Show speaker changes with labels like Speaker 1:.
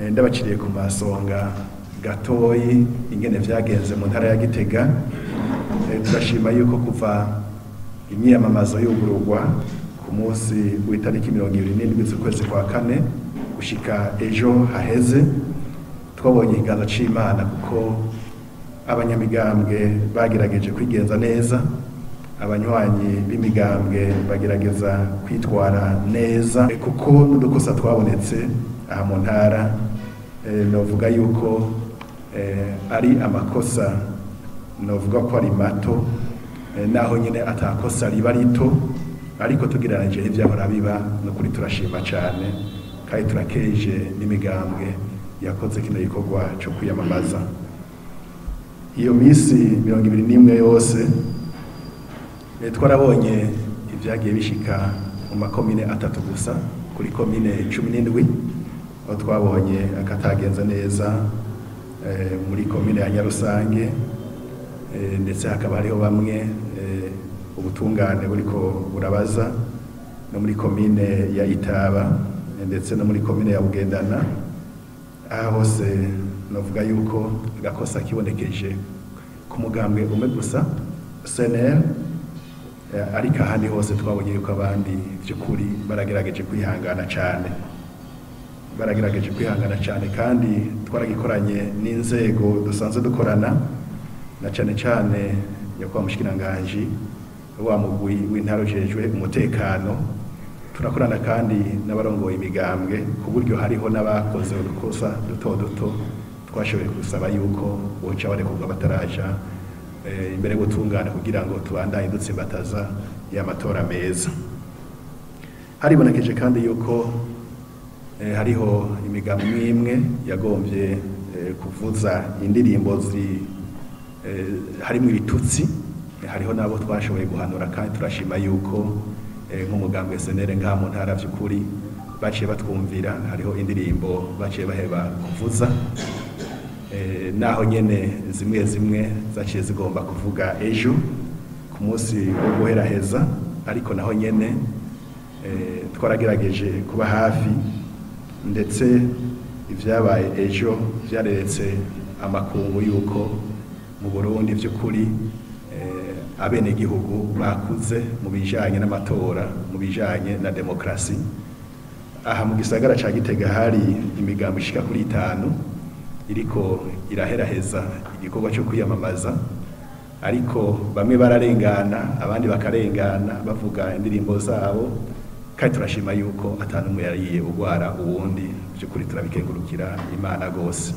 Speaker 1: ndabaciriye ku masonga gatoyi ingene vyagenze mu ntara ya Gitega. Turashima yuko kuva imyiyamamazo y'ugururwa ku munsi w'itariki 27 z'ukwezi kwa kane gushika ejo haheze, twabonye ikiganza c'Imana kuko abanyamigambwe bagerageje kwigenza neza, abanywanyi b'imigambwe bagerageza kwitwara neza, kuko n'udukosa twabonetse aha mu ntara novuga yuko ari amakosa novuga ko ari mato, naho nyine atakosa riba rito, ariko tugereranije ivyahora biba no kuri turashima cyane kandi turakeje n'imigambwe yakoze kino gikorwa cyo kwiyamamaza. Iyo misi 21 yose twarabonye ibyagiye bishika mu makomine atatu gusa kuri komine 17, aho twabonye akatagenza neza muri komine ya Nyarusange, ndetse hakaba hariho bamwe ubutungane buriko burabaza no muri komine ya Itaba ndetse no muri komine ya Bugendana. Aha hose novuga yuko gakosa kibonekeje ku mugambwe umwe gusa CNL, ariko ahandi hose twabonye yuko abandi by'ukuri baragerageje kwihangana cyane, kandi twaragikoranye n'inzego dusanzwe dukorana, na cyane nyakubahwa mushikiranganji wa mugwi w'intara ujejwe umutekano. Turakorana kandi n'abarongoye imigambwe ku buryo hariho n'abakoze udukosa duto twashoboye gusaba yuko boca barekurwa bataraja imbere gutungana kugira ngo tubandanye dutsimbataza y'amatora meza. Haribonekeje kandi yuko hariho imigambi imwe yagombye kuvuza indirimbo harimo ibitutsi, hariho nabo twashoboye guhanura, kandi turashima yuko nk'umugambwe SNL ngaha mu ntara by'ukuri baciye batwumvira, hariho indirimbo baciye baheba kuvuza, naho nyene zimwe zaciye zigomba kuvuga ejo ku munsi wo guheraheza, ariko naho nyene twaragerageje kuba hafi, ndetse ivyabaye ejo vyareretse amakungu yuko mu Burundi by'ukuri abenegihugu bakuze mu bijanye n'amatora, mu bijanye na demokrasi. Aha mu gisagara ca Gitega hari imigambi ishika kuri 5 iriko iraheraheza igikorwa cyo kwiyamamaza, ariko bamwe bararengana abandi bakarengana bavuga indirimbo zabo, kandi turashima yuko atanumwe yariye ugwara uwundi. By'ukuri turabikengurukira Imana gose.